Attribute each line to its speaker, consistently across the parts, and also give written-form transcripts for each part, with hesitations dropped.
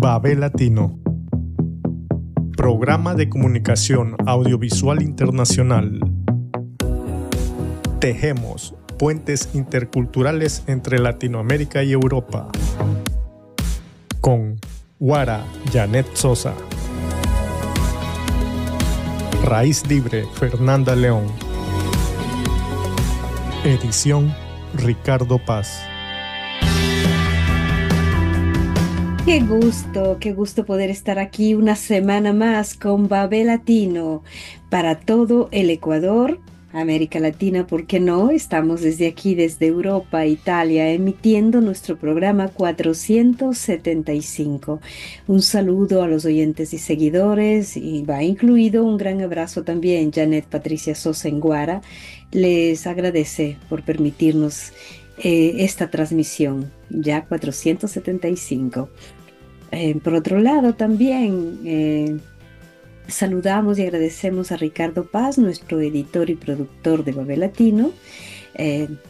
Speaker 1: Babel Latino, programa de comunicación audiovisual internacional. Tejemos puentes interculturales entre Latinoamérica y Europa. Con Guara Janet Sosa. Raíz Libre Fernanda León. Edición Ricardo Paz.
Speaker 2: Qué gusto poder estar aquí una semana más con Babel Latino para todo el Ecuador, América Latina, ¿por qué no? Estamos desde aquí, desde Europa, Italia, emitiendo nuestro programa 475. Un saludo a los oyentes y seguidores y va incluido un gran abrazo también, Janet Patricia Sosa en Guara. Les agradece por permitirnos esta transmisión, ya 475. Por otro lado, también saludamos y agradecemos a Ricardo Paz, nuestro editor y productor de Babel Latino,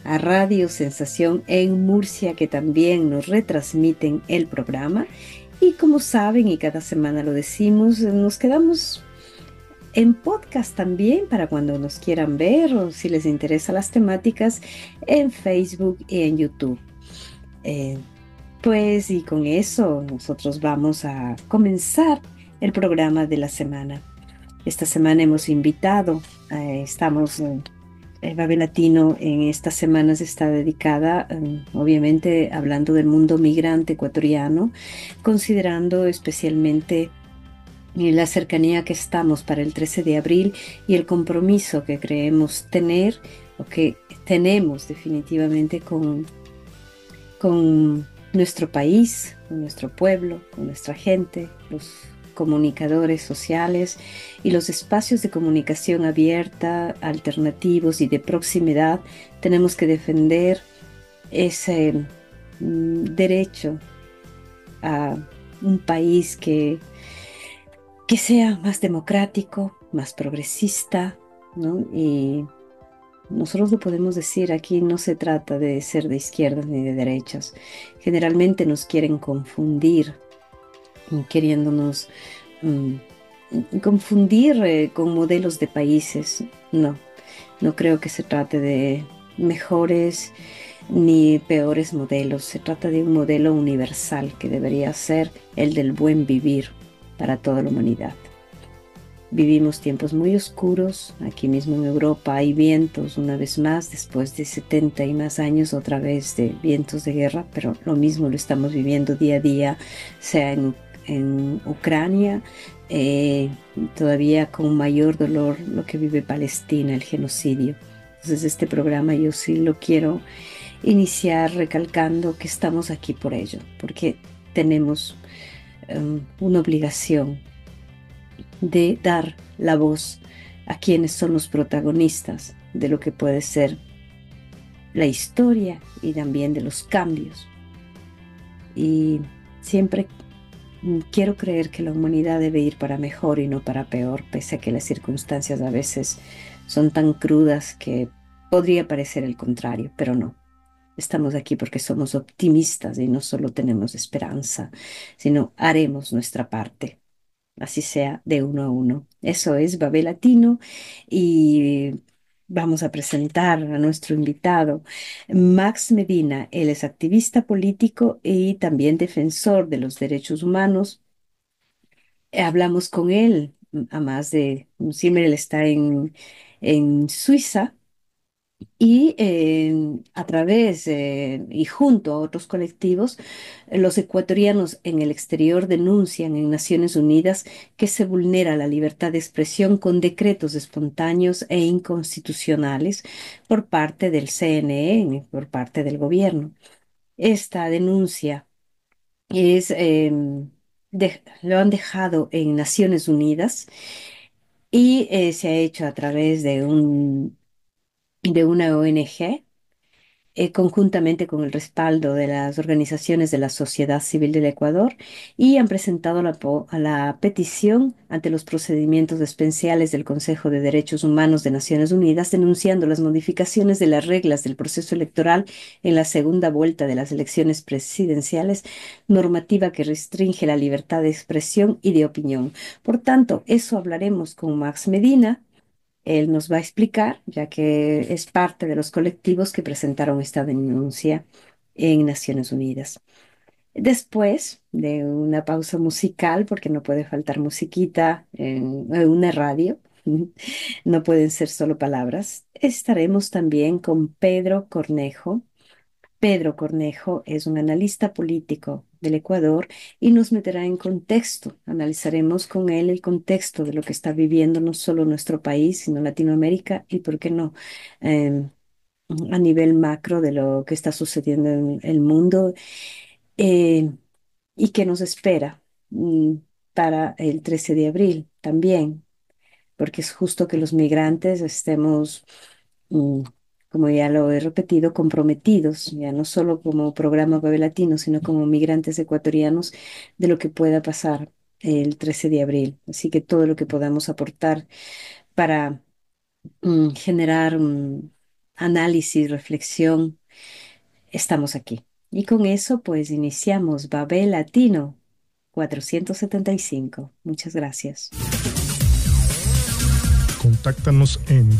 Speaker 2: a Radio Sensación en Murcia, que también nos retransmiten el programa. Y como saben, y cada semana lo decimos, nos quedamos en podcast también para cuando nos quieran ver o si les interesan las temáticas en Facebook y en YouTube. Pues y con eso nosotros vamos a comenzar el programa de la semana. Esta semana hemos invitado, Babel Latino en estas semanas está dedicada, obviamente hablando del mundo migrante ecuatoriano, considerando especialmente la cercanía que estamos para el 13 de abril y el compromiso que creemos tener o que tenemos definitivamente con nuestro país, con nuestro pueblo, con nuestra gente, los comunicadores sociales y los espacios de comunicación abierta, alternativos y de proximidad. Tenemos que defender ese derecho a un país que sea más democrático, más progresista, ¿no? Y nosotros lo podemos decir, aquí no se trata de ser de izquierdas ni de derechas. Generalmente nos quieren confundir, queriéndonos confundir con modelos de países. No, no creo que se trate de mejores ni peores modelos. Se trata de un modelo universal que debería ser el del buen vivir para toda la humanidad. Vivimos tiempos muy oscuros, aquí mismo en Europa hay vientos, una vez más, después de 70 y más años, otra vez de vientos de guerra, pero lo mismo lo estamos viviendo día a día, sea en Ucrania, todavía con mayor dolor lo que vive Palestina, el genocidio. Entonces este programa yo sí lo quiero iniciar recalcando que estamos aquí por ello, porque tenemos una obligación de dar la voz a quienes son los protagonistas de lo que puede ser la historia y también de los cambios. Y siempre quiero creer que la humanidad debe ir para mejor y no para peor, pese a que las circunstancias a veces son tan crudas que podría parecer el contrario, pero no. Estamos aquí porque somos optimistas y no solo tenemos esperanza, sino haremos nuestra parte. Así sea de uno a uno. Eso es Babel Latino y vamos a presentar a nuestro invitado, Max Medina. Él es activista político y también defensor de los derechos humanos. Hablamos con él, a más de, siempre él está en Suiza y a través y junto a otros colectivos, los ecuatorianos en el exterior denuncian en Naciones Unidas que se vulnera la libertad de expresión con decretos espontáneos e inconstitucionales por parte del CNE, por parte del gobierno. Esta denuncia lo han dejado en Naciones Unidas y se ha hecho a través de una ONG conjuntamente con el respaldo de las organizaciones de la sociedad civil del Ecuador, y han presentado a la petición ante los procedimientos especiales del Consejo de Derechos Humanos de Naciones Unidas, denunciando las modificaciones de las reglas del proceso electoral en la segunda vuelta de las elecciones presidenciales, normativa que restringe la libertad de expresión y de opinión. Por tanto, eso hablaremos con Max Medina. Él nos va a explicar, ya que es parte de los colectivos que presentaron esta denuncia en Naciones Unidas. Después de una pausa musical, porque no puede faltar musiquita en una radio, no pueden ser solo palabras, estaremos también con Pedro Cornejo. Pedro Cornejo es un analista político del Ecuador y nos meterá en contexto. Analizaremos con él el contexto de lo que está viviendo no solo nuestro país, sino Latinoamérica y, ¿por qué no?, eh, a nivel macro de lo que está sucediendo en el mundo, eh, y que nos espera para el 13 de abril también, porque es justo que los migrantes estemos, mm, como ya lo he repetido, comprometidos, ya no solo como programa Bebé Latino, sino como migrantes ecuatorianos, de lo que pueda pasar el 13 de abril. Así que todo lo que podamos aportar para generar análisis, reflexión, estamos aquí. Y con eso, pues iniciamos Babel Latino 475. Muchas gracias.
Speaker 1: Contáctanos en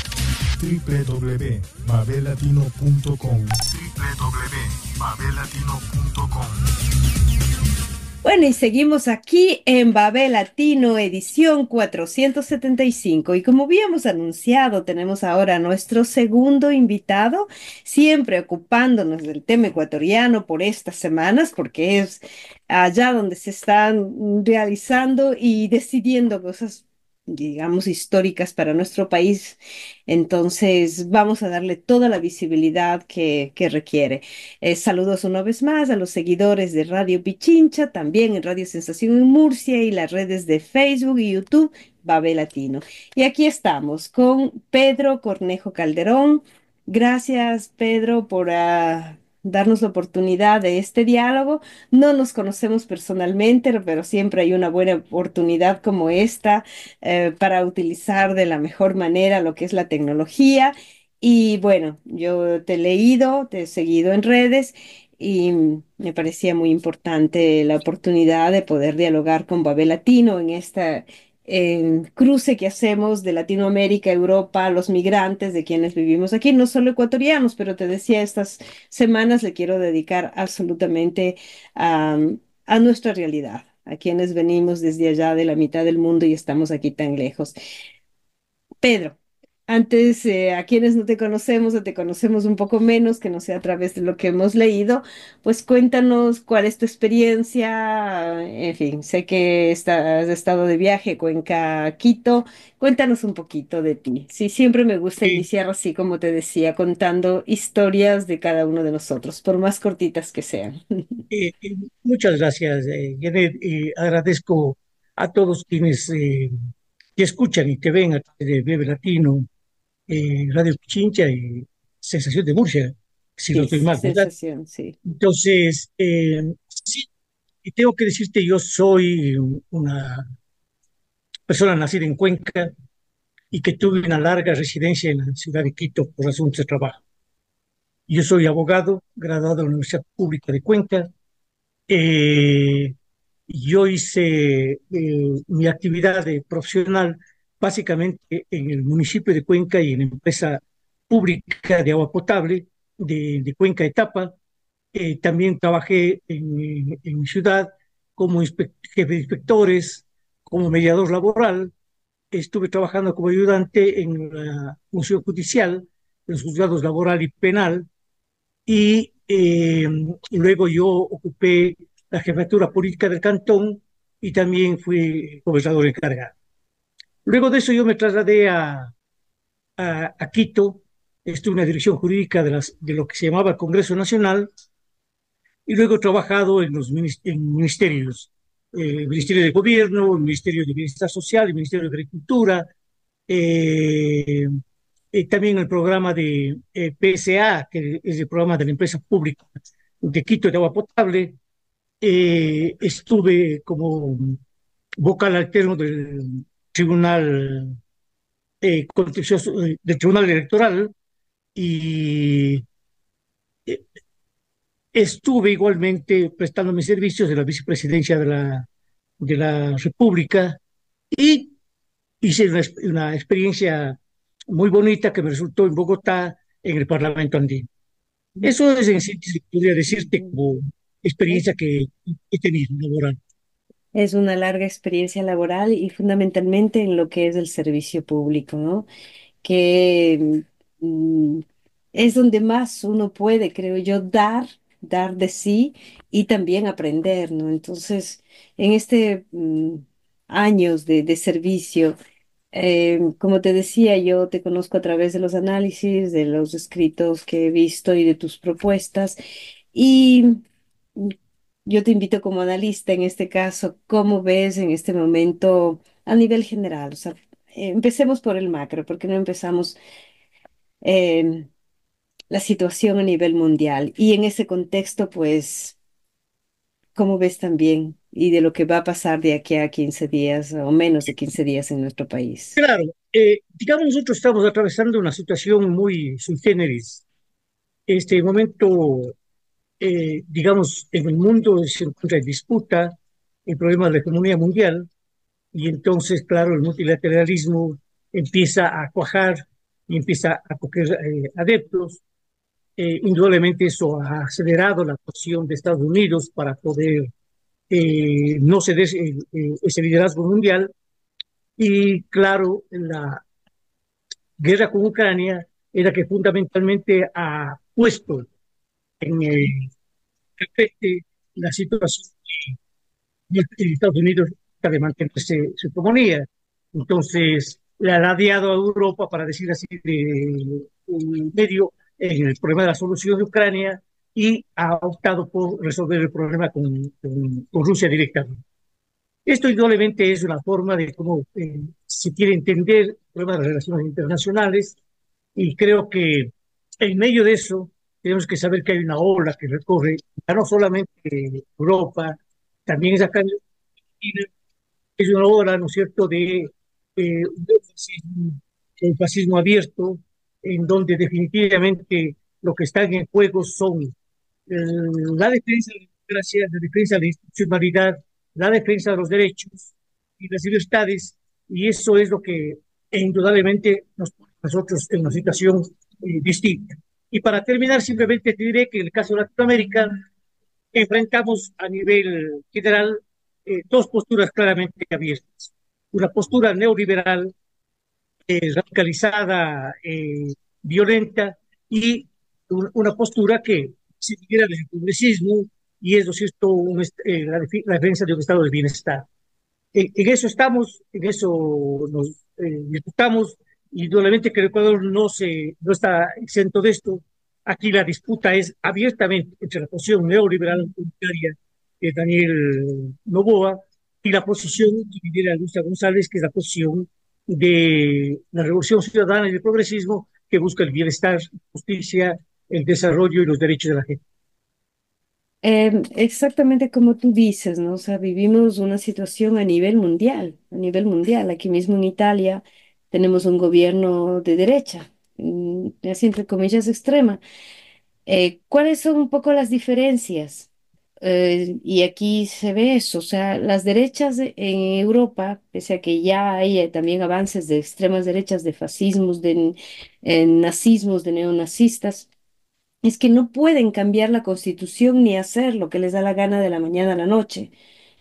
Speaker 1: www.babelatino.com www.babelatino.com.
Speaker 2: Bueno, y seguimos aquí en Babel Latino, edición 475. Y como habíamos anunciado, tenemos ahora a nuestro segundo invitado, siempre ocupándonos del tema ecuatoriano por estas semanas, porque es allá donde se están realizando y decidiendo cosas, digamos, históricas para nuestro país. Entonces, vamos a darle toda la visibilidad que requiere. Saludos una vez más a los seguidores de Radio Pichincha, también en Radio Sensación en Murcia y las redes de Facebook y YouTube, Babel Latino. Y aquí estamos con Pedro Cornejo Calderón. Gracias, Pedro, por darnos la oportunidad de este diálogo. No nos conocemos personalmente, pero siempre hay una buena oportunidad como esta, para utilizar de la mejor manera lo que es la tecnología. Y bueno, yo te he leído, te he seguido en redes y me parecía muy importante la oportunidad de poder dialogar con Babel Latino en esta cruce que hacemos de Latinoamérica, Europa, los migrantes de quienes vivimos aquí, no solo ecuatorianos, pero te decía, estas semanas le quiero dedicar absolutamente a, a nuestra realidad, a quienes venimos desde allá de la mitad del mundo y estamos aquí tan lejos. Pedro, antes, a quienes no te conocemos o te conocemos un poco menos, que no sea a través de lo que hemos leído, pues cuéntanos cuál es tu experiencia. En fin, sé que has estado de viaje, Cuenca, Quito. Cuéntanos un poquito de ti. Sí, siempre me gusta
Speaker 3: Eh,
Speaker 2: iniciar así, como te decía, contando historias de cada uno de nosotros, por más cortitas que sean.
Speaker 3: Muchas gracias, Janet. Agradezco a todos quienes te escuchan y te ven a través de Vive Latino, Radio Pichincha y Sensación de Murcia, si no
Speaker 2: Sí,
Speaker 3: estoy mal, ¿verdad?
Speaker 2: sensación, sí.
Speaker 3: Entonces, sí, y tengo que decirte, yo soy una persona nacida en Cuenca y que tuve una larga residencia en la ciudad de Quito por asuntos de trabajo. Yo soy abogado, graduado de la Universidad Pública de Cuenca. Eh, yo hice mi actividad de profesional básicamente en el municipio de Cuenca y en la empresa pública de agua potable de Cuenca Etapa. También trabajé en mi ciudad como jefe de inspectores, como mediador laboral. Estuve trabajando como ayudante en la función judicial, en los juzgados laboral y penal y luego yo ocupé la jefatura política del cantón y también fui gobernador encargado. Luego de eso yo me trasladé a Quito, estuve en la dirección jurídica de lo que se llamaba el Congreso Nacional y luego he trabajado en los en ministerios, el Ministerio de Gobierno, el Ministerio de Bienestar Social, el Ministerio de Agricultura, eh, también el programa de PSA, que es el programa de la empresa pública de Quito de agua potable. Estuve como vocal alterno Tribunal, del Tribunal Electoral y eh, estuve igualmente prestando mis servicios de la vicepresidencia de la República y hice una experiencia muy bonita que me resultó en Bogotá, en el Parlamento andino. Eso es en síntesis, podría decirte como experiencia que he tenido laboral.
Speaker 2: Es una larga experiencia laboral y fundamentalmente en lo que es el servicio público, ¿no? Que mm, es donde más uno puede, creo yo, dar de sí y también aprender, ¿no? Entonces, en este años de servicio, como te decía, yo te conozco a través de los análisis, de los escritos que he visto y de tus propuestas. Y mm, yo te invito como analista en este caso, ¿cómo ves en este momento a nivel general? O sea, empecemos por el macro, porque no empezamos eh, la situación a nivel mundial? Y en ese contexto, pues, ¿cómo ves también? Y de lo que va a pasar de aquí a 15 días o menos de 15 días en nuestro país.
Speaker 3: Claro, digamos, nosotros estamos atravesando una situación muy sui generis. Este momento, digamos, en el mundo se encuentra en disputa el problema de la economía mundial y entonces, claro, el multilateralismo empieza a cuajar y empieza a coger adeptos. Indudablemente eso ha acelerado la posición de Estados Unidos para poder no ceder ese liderazgo mundial. Y claro, la guerra con Ucrania era que fundamentalmente ha puesto en el tapete la situación de Estados Unidos de mantenerse su hegemonía. Entonces, le ha ladeado a Europa, para decir así, de un medio en el problema de la solución de Ucrania y ha optado por resolver el problema con Rusia directamente. Esto indudablemente es una forma de cómo se quiere entender el problema de las relaciones internacionales y creo que en medio de eso tenemos que saber que hay una ola que recorre ya no solamente Europa, también es acá en Argentina, es una ola, ¿no es cierto?, un fascismo abierto, en donde definitivamente lo que está en juego son la defensa de la democracia, la defensa de la institucionalidad, la defensa de los derechos y las libertades, y eso es lo que indudablemente nos pone a nosotros en una situación distinta. Y para terminar, simplemente te diré que en el caso de Latinoamérica enfrentamos a nivel general dos posturas claramente abiertas. Una postura neoliberal radicalizada, violenta, y una postura que se lidera del progresismo y es, ¿no es cierto?, la defensa de un estado de bienestar. En eso estamos, en eso nos disputamos, y indudablemente que el Ecuador no está exento de esto. Aquí la disputa es abiertamente entre la posición neoliberal autoritaria de Daniel Noboa y la posición que lidera Luisa González, que es la posición de la Revolución Ciudadana y del progresismo, que busca el bienestar, justicia, el desarrollo y los derechos de la gente.
Speaker 2: Exactamente como tú dices, ¿no? O sea, vivimos una situación a nivel mundial, a nivel mundial. Aquí mismo en Italia tenemos un gobierno de derecha, así entre comillas extrema. ¿Cuáles son un poco las diferencias? Y aquí se ve eso, o sea, las derechas en Europa, pese a que ya hay también avances de extremas derechas, de fascismos, de nazismos, de neonazistas, es que no pueden cambiar la constitución ni hacer lo que les da la gana de la mañana a la noche.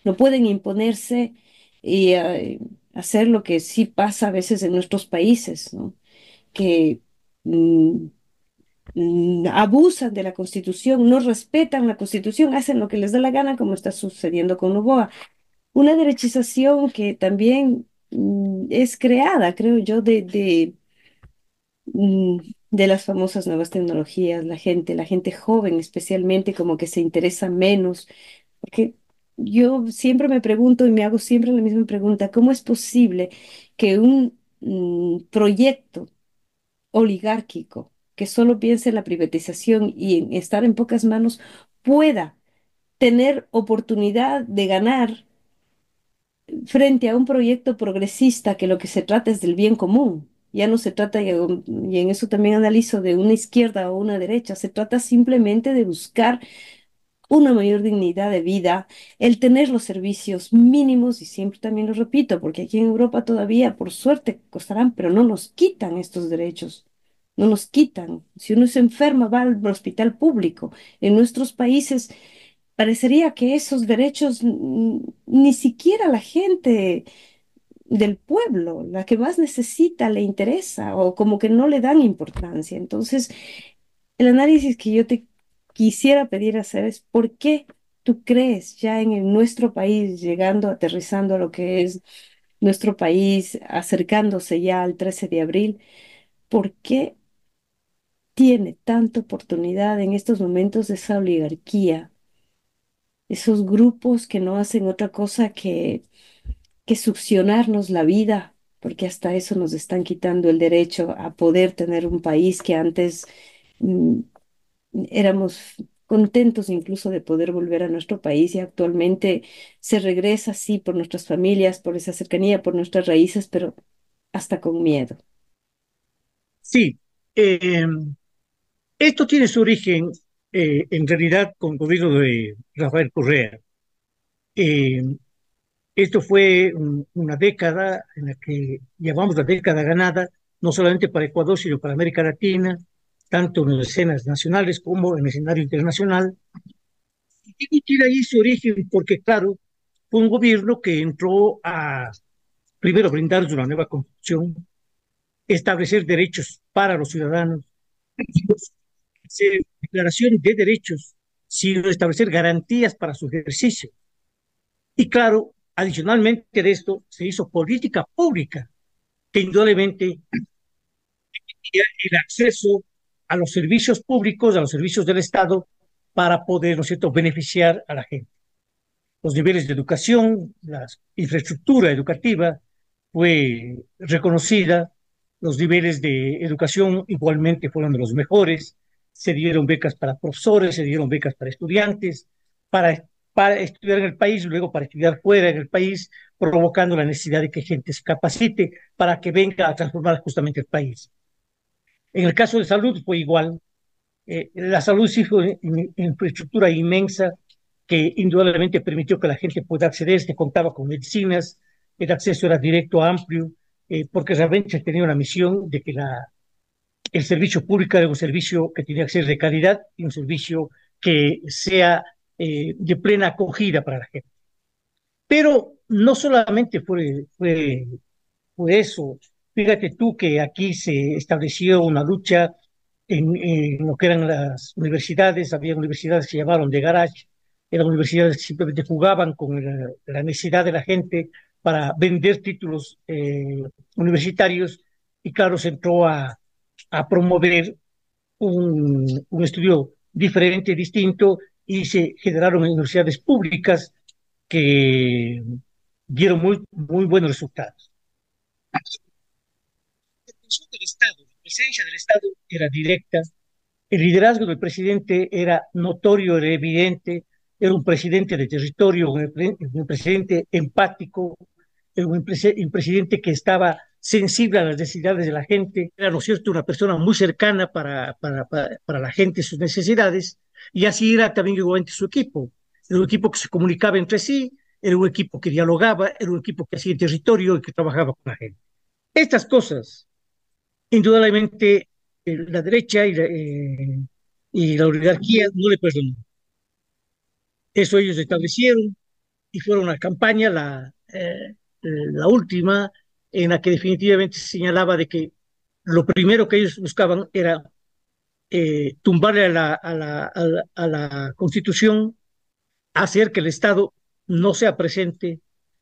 Speaker 2: No pueden imponerse y hacer lo que sí pasa a veces en nuestros países, ¿no? Que mm, abusan de la constitución, no respetan la constitución, hacen lo que les da la gana, como está sucediendo con Noboa. Una derechización que también es creada, creo yo, de las famosas nuevas tecnologías, la gente joven especialmente como que se interesa menos, porque yo siempre me pregunto y me hago siempre la misma pregunta: ¿cómo es posible que un proyecto oligárquico, que solo piensa en la privatización y en estar en pocas manos, pueda tener oportunidad de ganar frente a un proyecto progresista que lo que se trata es del bien común. Ya no se trata, y en eso también analizo, de una izquierda o una derecha, se trata simplemente de buscar una mayor dignidad de vida, el tener los servicios mínimos, y siempre también lo repito, porque aquí en Europa todavía, por suerte, costarán, pero no nos quitan estos derechos, no nos quitan. Si uno se enferma, va al hospital público. En nuestros países parecería que esos derechos ni siquiera la gente del pueblo, la que más necesita, le interesa o como que no le dan importancia. Entonces, el análisis que yo te quisiera pedir hacer es por qué tú crees ya nuestro país, llegando, aterrizando a lo que es nuestro país, acercándose ya al 13 de abril, por qué tiene tanta oportunidad en estos momentos de esa oligarquía, esos grupos que no hacen otra cosa que succionarnos la vida, porque hasta eso nos están quitando el derecho a poder tener un país que antes mm, éramos contentos incluso de poder volver a nuestro país, y actualmente se regresa, sí, por nuestras familias, por esa cercanía, por nuestras raíces, pero hasta con miedo.
Speaker 3: Sí, eh, esto tiene su origen en realidad con el gobierno de Rafael Correa. Eh, Esto fue una década en la que llamamos la década ganada, no solamente para Ecuador, sino para América Latina, tanto en las escenas nacionales como en el escenario internacional. Y tiene ahí su origen porque, claro, fue un gobierno que entró a, primero, brindarnos una nueva constitución, establecer derechos para los ciudadanos, hacer declaración de derechos, sino establecer garantías para su ejercicio. Y claro, adicionalmente de esto, se hizo política pública que indudablemente el acceso a los servicios públicos, a los servicios del Estado, para poder, ¿no es cierto?, beneficiar a la gente. Los niveles de educación, la infraestructura educativa fue reconocida, los niveles de educación igualmente fueron de los mejores, se dieron becas para profesores, se dieron becas para estudiantes, para estudiar en el país, luego para estudiar fuera en el país, provocando la necesidad de que gente se capacite para que venga a transformar justamente el país. En el caso de salud fue igual. La salud sí fue una infraestructura inmensa que indudablemente permitió que la gente pueda acceder, se contaba con medicinas, el acceso era directo, amplio, porque realmente se tenía una misión de que el servicio público era un servicio que tenía que ser de calidad y un servicio que sea de plena acogida para la gente. Pero no solamente fue eso. Fíjate tú que aquí se estableció una lucha en lo que eran las universidades. Había universidades que se llamaron de garage, eran universidades que simplemente jugaban con la necesidad de la gente para vender títulos universitarios, y claro, se entró a promover un estudio diferente, distinto, y se generaron universidades públicas que dieron muy buenos resultados. La intervención del Estado, la presencia del Estado era directa, el liderazgo del presidente era notorio, era evidente, era un presidente de territorio, un presidente empático, era un presidente que estaba sensible a las necesidades de la gente, era, ¿no es cierto?, una persona muy cercana para la gente, sus necesidades, y así era también igualmente su equipo. Era un equipo que se comunicaba entre sí, era un equipo que dialogaba, era un equipo que hacía territorio y que trabajaba con la gente. Estas cosas indudablemente la derecha y la oligarquía no le perdonan. Eso ellos establecieron y fueron una campaña, la última, en la que definitivamente se señalaba de que lo primero que ellos buscaban era tumbarle a la Constitución, hacer que el Estado no sea presente,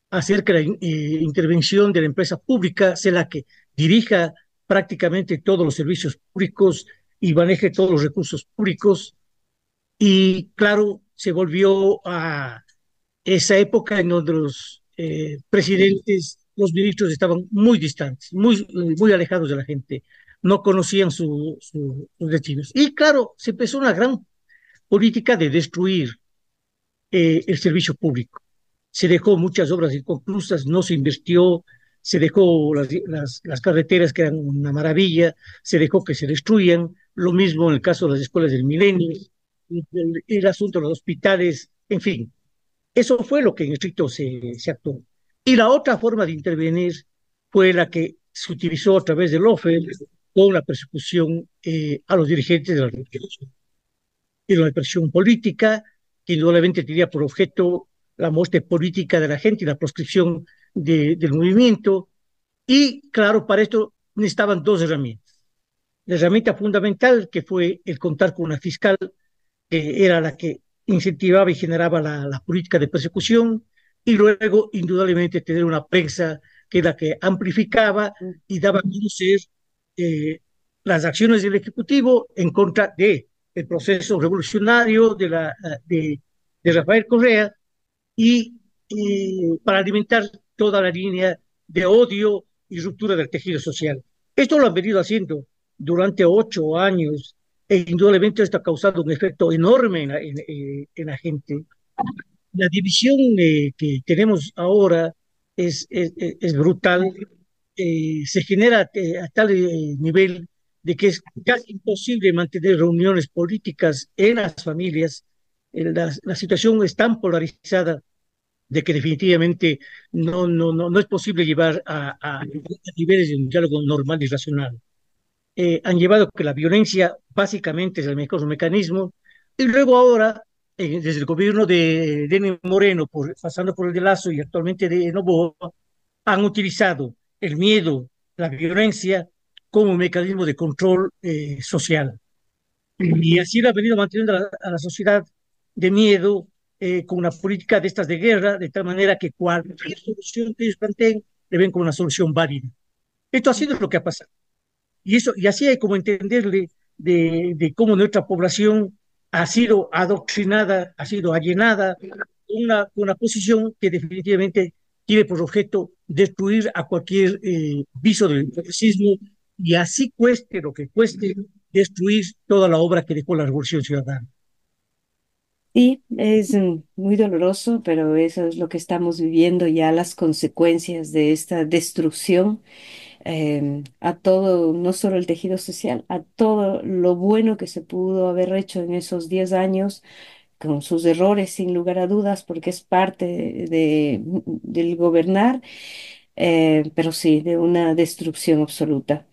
Speaker 3: hacer que la intervención de la empresa pública sea la que dirija prácticamente todos los servicios públicos y maneje todos los recursos públicos. Y claro, se volvió a esa época en donde los presidentes, los ministros estaban muy distantes, muy alejados de la gente, no conocían sus destinos. Y claro, se empezó una gran política de destruir el servicio público. Se dejó muchas obras inconclusas, no se invirtió, se dejó las carreteras que eran una maravilla, se dejó que se destruyan, lo mismo en el caso de las escuelas del milenio, el asunto de los hospitales, en fin, eso fue lo que en estricto se actuó. Y la otra forma de intervenir fue la que se utilizó a través del OFE con la persecución a los dirigentes de la revolución y una presión política que indudablemente tenía por objeto la muerte política de la gente y la proscripción del movimiento. Y claro, para esto necesitaban dos herramientas. La herramienta fundamental, que fue el contar con una fiscal, que era la que incentivaba y generaba la política de persecución, y luego, indudablemente, tener una prensa que era la que amplificaba y daba a conocer eh, las acciones del Ejecutivo en contra de el proceso revolucionario de Rafael Correa y para alimentar toda la línea de odio y ruptura del tejido social. Esto lo han venido haciendo durante 8 años e indudablemente esto ha causado un efecto enorme en la gente. La división que tenemos ahora es brutal, se genera a tal nivel de que es casi imposible mantener reuniones políticas en las familias. La situación es tan polarizada de que definitivamente no es posible llevar a niveles de un diálogo normal y racional. Han llevado que la violencia básicamente es el mejor mecanismo, y luego ahora, desde el gobierno de Lenín Moreno, pasando por el de Lazo y actualmente de Noboa, han utilizado el miedo, la violencia como mecanismo de control social. Y así lo ha venido manteniendo a la sociedad de miedo, con una política de estas de guerra, de tal manera que cualquier solución que ellos planteen le ven como una solución válida. Esto ha sido lo que ha pasado. Y así hay como entenderle de cómo nuestra población ha sido adoctrinada, ha sido alienada con una posición que definitivamente tiene por objeto destruir a cualquier viso del progresismo, y así cueste lo que cueste, destruir toda la obra que dejó la Revolución Ciudadana.
Speaker 2: Sí, es muy doloroso, pero eso es lo que estamos viviendo ya, las consecuencias de esta destrucción a todo, no solo el tejido social, a todo lo bueno que se pudo haber hecho en esos 10 años, con sus errores, sin lugar a dudas, porque es parte del gobernar, pero sí, de una destrucción absoluta.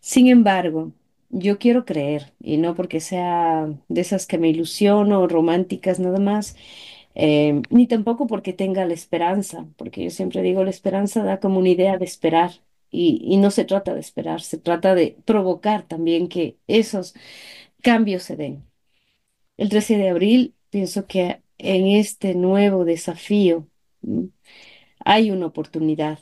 Speaker 2: Sin embargo, yo quiero creer, y no porque sea de esas que me ilusiono, románticas nada más, ni tampoco porque tenga la esperanza, porque yo siempre digo, la esperanza da como una idea de esperar, y no se trata de esperar, se trata de provocar también que esos cambios se den. El 13 de abril, pienso que en este nuevo desafío, ¿m? Hay una oportunidad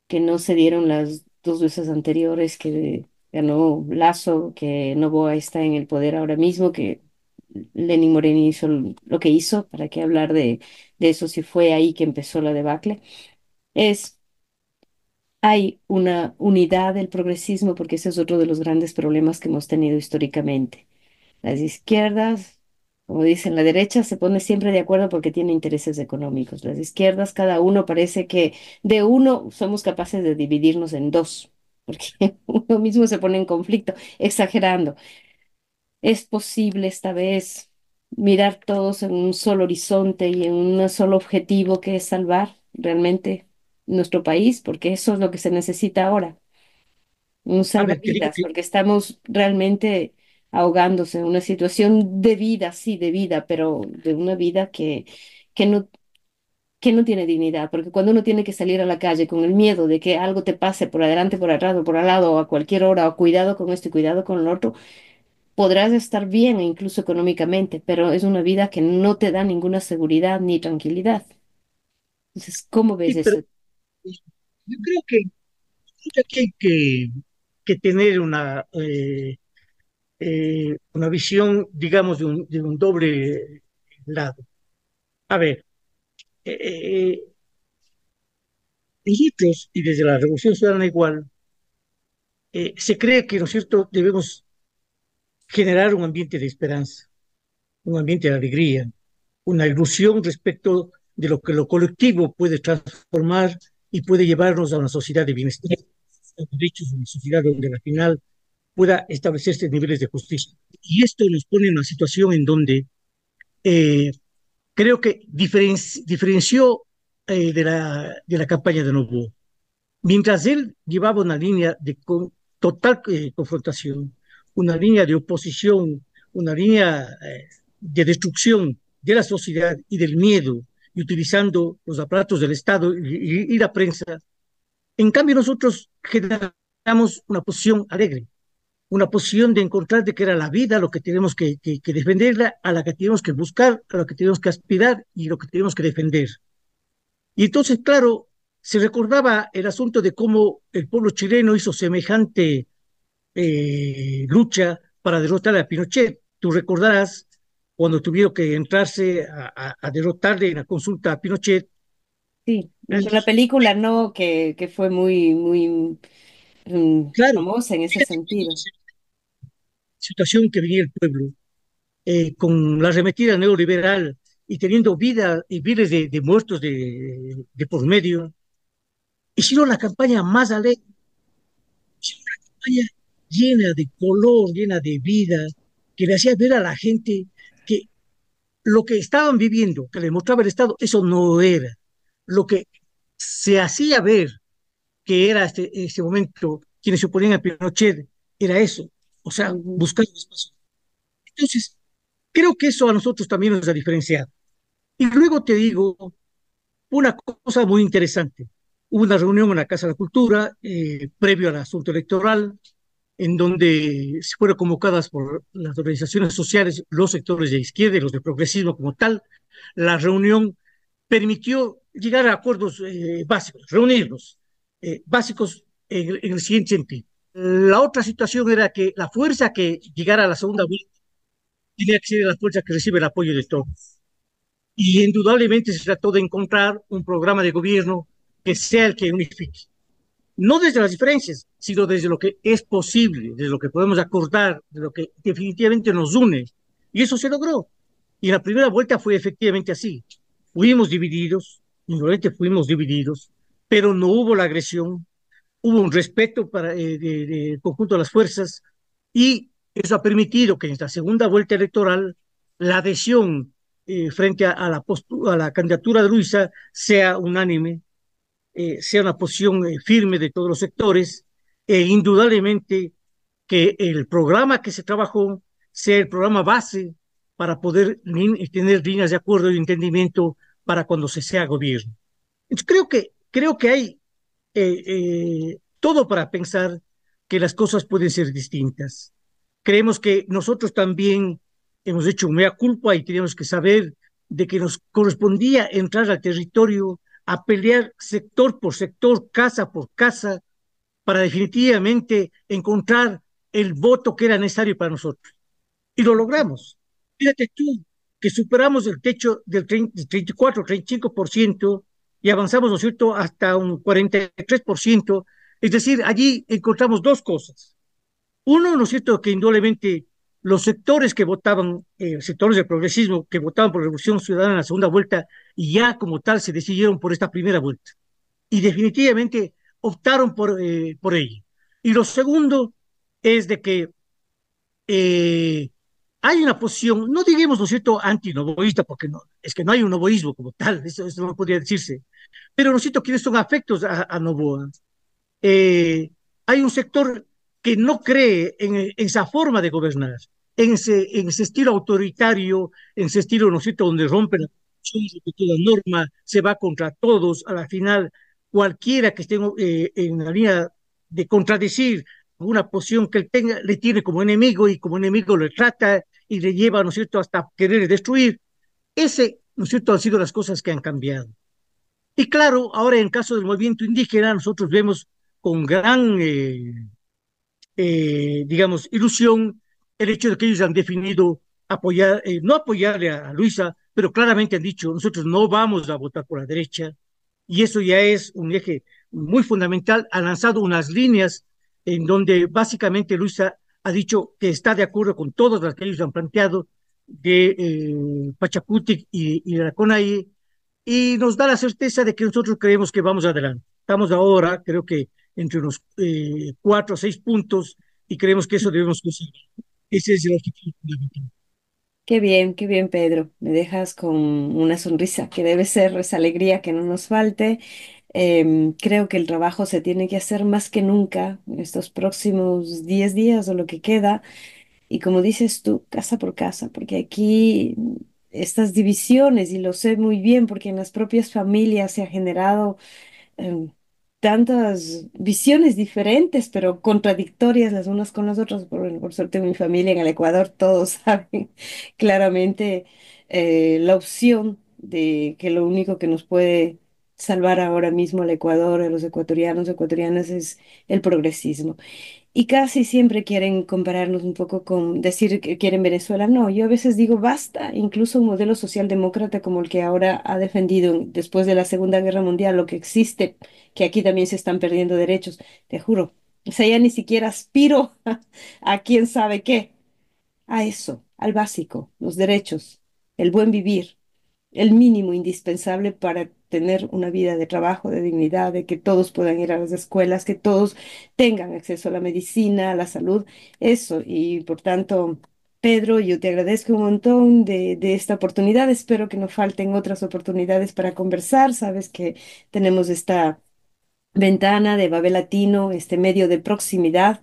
Speaker 2: que no se dieron las dos veces anteriores que ganó Lazo, que Noboa está en el poder ahora mismo, que Lenín Moreno hizo lo que hizo. ¿Para qué hablar de eso si fue ahí que empezó la debacle? Es, hay una unidad del progresismo, porque ese es otro de los grandes problemas que hemos tenido históricamente. Las izquierdas, como dicen, la derecha se pone siempre de acuerdo porque tiene intereses económicos. Las izquierdas, cada uno parece que de uno somos capaces de dividirnos en dos, porque uno mismo se pone en conflicto, exagerando. Es posible esta vez mirar todos en un solo horizonte y en un solo objetivo, que es salvar realmente nuestro país, porque eso es lo que se necesita ahora, un
Speaker 3: A ver, te digo
Speaker 2: salvavidas,
Speaker 3: que,
Speaker 2: porque estamos realmente ahogándose en una situación de vida, sí, de vida, pero de una vida que no, que no tiene dignidad, porque cuando uno tiene que salir a la calle con el miedo de que algo te pase por adelante, por atrás o por al lado, o a cualquier hora, o cuidado con esto y cuidado con lo otro, podrás estar bien e incluso económicamente, pero es una vida que no te da ninguna seguridad ni tranquilidad. Entonces, ¿cómo ves
Speaker 3: sí, pero
Speaker 2: eso?
Speaker 3: yo creo que hay que tener una visión, digamos, de un doble lado. A ver, eh, eh, nosotros, y desde la Revolución Ciudadana igual, se cree que, ¿no es cierto?, debemos generar un ambiente de esperanza, un ambiente de alegría, una ilusión respecto de lo que lo colectivo puede transformar y puede llevarnos a una sociedad de bienestar, a derechos, una sociedad donde al final pueda establecerse niveles de justicia. Y esto nos pone en una situación en donde eh, creo que diferenció de la campaña de Novoa. Mientras él llevaba una línea de total confrontación, una línea de oposición, una línea de destrucción de la sociedad y del miedo, y utilizando los aparatos del Estado y la prensa, en cambio nosotros generamos una posición alegre, una posición de encontrar de que era la vida lo que tenemos que defenderla, a la que tenemos que buscar, a la que tenemos que aspirar y lo que tenemos que defender. Y entonces, claro, se recordaba el asunto de cómo el pueblo chileno hizo semejante lucha para derrotar a Pinochet. Tú recordarás cuando tuvieron que entrarse a derrotarle en la consulta a Pinochet.
Speaker 2: Sí, la
Speaker 3: Y
Speaker 2: película no, que fue muy
Speaker 3: claro,
Speaker 2: famosa en ese
Speaker 3: fíjate
Speaker 2: sentido.
Speaker 3: la situación que venía el pueblo con la arremetida neoliberal y teniendo vida y miles de muertos de por medio, hicieron la campaña más alegre, hicieron una campaña llena de color, llena de vida, que le hacía ver a la gente que lo que estaban viviendo, que le mostraba el Estado, eso no era. Lo que se hacía ver que era este momento, quienes se oponían a Pinochet, era eso, o sea,
Speaker 2: Ujú.
Speaker 3: buscar un espacio. Entonces, creo que eso a nosotros también nos ha diferenciado. Y luego te digo una cosa muy interesante. Hubo una reunión en la Casa de la Cultura previo al asunto electoral, en donde se fueron convocadas por las organizaciones sociales, los sectores de izquierda y los de progresismo como tal. La reunión permitió llegar a acuerdos básicos, reunirnos, básicos en el siguiente sentido. La otra situación era que la fuerza que llegara a la segunda vuelta tenía que ser la fuerza que recibe el apoyo de todos. Y indudablemente se trató de encontrar un programa de gobierno que sea el que unifique. No desde las diferencias, sino desde lo que es posible, desde lo que podemos acordar, de lo que definitivamente nos une. Y eso se logró. Y la primera vuelta fue efectivamente así. Fuimos divididos, indudablemente fuimos divididos, pero no hubo la agresión, hubo un respeto para del conjunto de las fuerzas y eso ha permitido que en esta segunda vuelta electoral la adhesión frente a la candidatura de Luisa sea unánime, sea una posición firme de todos los sectores e indudablemente que el programa que se trabajó sea el programa base para poder tener líneas de acuerdo y entendimiento para cuando se sea gobierno. Entonces, creo que hay todo para pensar que las cosas pueden ser distintas. Creemos que nosotros también hemos hecho un mea culpa y tenemos que saber de que nos correspondía entrar al territorio a pelear sector por sector, casa por casa, para definitivamente encontrar el voto que era necesario para nosotros. Y lo logramos. Fíjate tú que superamos el techo del 34, 35% y avanzamos, ¿no es cierto?, hasta un 43%. Es decir, allí encontramos dos cosas. Uno, ¿no es cierto?, que indudablemente los sectores que votaban, sectores del progresismo que votaban por la Revolución Ciudadana en la segunda vuelta, y ya como tal se decidieron por esta primera vuelta. Y definitivamente optaron por ello. Y lo segundo es de que eh, hay una posición, no digamos, ¿no es cierto?, antinovoísta, porque no, es que no hay un novoísmo como tal, eso no podría decirse, pero ¿no es cierto?, quienes son afectos a Novoa. Eh, Hay un sector que no cree en esa forma de gobernar, en ese estilo autoritario, en ese estilo, ¿no es cierto?, donde rompe la constitución, rompe toda norma, se va contra todos, a la final, cualquiera que esté en la línea de contradecir una posición que él tenga, le tiene como enemigo y como enemigo le trata y le lleva, ¿no es cierto?, hasta querer destruir. Ese, ¿no es cierto?, han sido las cosas que han cambiado. Y claro, ahora en el caso del movimiento indígena, nosotros vemos con gran, digamos, ilusión el hecho de que ellos han definido apoyar, no apoyarle a Luisa, pero claramente han dicho, nosotros no vamos a votar por la derecha, y eso ya es un eje muy fundamental, han lanzado unas líneas en donde básicamente Luisa ha dicho que está de acuerdo con todas las que ellos han planteado de Pachacutic y de la CONAIE, y nos da la certeza de que nosotros creemos que vamos adelante. Estamos ahora, creo que entre unos 4 o 6 puntos, y creemos que eso debemos conseguir. Ese es el objetivo fundamental.
Speaker 2: Qué bien, Pedro. Me dejas con una sonrisa, que debe ser esa alegría que no nos falte. Creo que el trabajo se tiene que hacer más que nunca en estos próximos 10 días o lo que queda. Y como dices tú, casa por casa, porque aquí estas divisiones, y lo sé muy bien, porque en las propias familias se ha generado em, tantas visiones diferentes, pero contradictorias las unas con las otras. Por suerte, mi familia en el Ecuador, todos saben claramente la opción de que lo único que nos puede salvar ahora mismo al Ecuador, a los ecuatorianos, ecuatorianas, es el progresismo. Y casi siempre quieren compararnos un poco con decir que quieren Venezuela. No, yo a veces digo basta, incluso un modelo socialdemócrata como el que ahora ha defendido después de la Segunda Guerra Mundial, lo que existe, que aquí también se están perdiendo derechos, te juro. O sea, ya ni siquiera aspiro a quién sabe qué, a eso, al básico, los derechos, el buen vivir, el mínimo indispensable para tener una vida de trabajo, de dignidad, de que todos puedan ir a las escuelas, que todos tengan acceso a la medicina, a la salud, eso. Y por tanto, Pedro, yo te agradezco un montón de esta oportunidad. Espero que no falten otras oportunidades para conversar. Sabes que tenemos esta ventana de Babel Latino, este medio de proximidad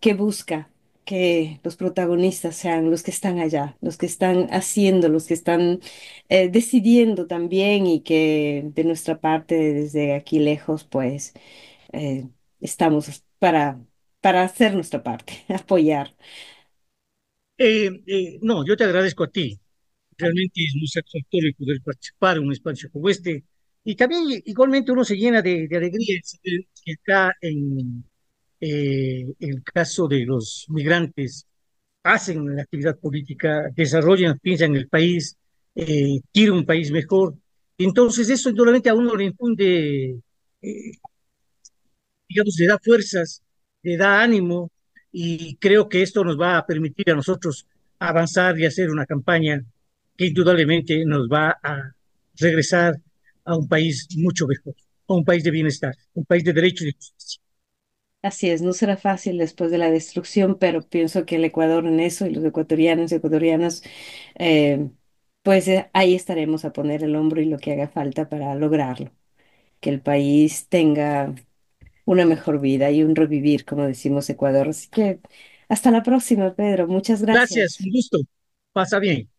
Speaker 2: que busca que los protagonistas sean los que están allá, los que están haciendo, los que están decidiendo también, y que de nuestra parte, desde aquí lejos, pues eh, estamos para hacer nuestra parte, apoyar.
Speaker 3: No, yo te agradezco a ti. Realmente es muy satisfactorio poder participar en un espacio como este. Y también igualmente uno se llena de alegría de saber que acá en el caso de los migrantes hacen la actividad política, desarrollan, piensan en el país, quieren un país mejor. Entonces eso indudablemente a uno le infunde, eh, digamos, le da fuerzas, le da ánimo, y creo que esto nos va a permitir a nosotros avanzar y hacer una campaña que indudablemente nos va a regresar a un país mucho mejor, a un país de bienestar, un país de derechos y justicia.
Speaker 2: Así es, no será fácil después de la destrucción, pero pienso que el Ecuador en eso, y los ecuatorianos y ecuatorianas, eh, pues ahí estaremos a poner el hombro y lo que haga falta para lograrlo, que el país tenga una mejor vida y un revivir, como decimos Ecuador. Así que hasta la próxima, Pedro. Muchas
Speaker 3: Gracias,
Speaker 2: gracias.
Speaker 3: un gusto. Pasa bien.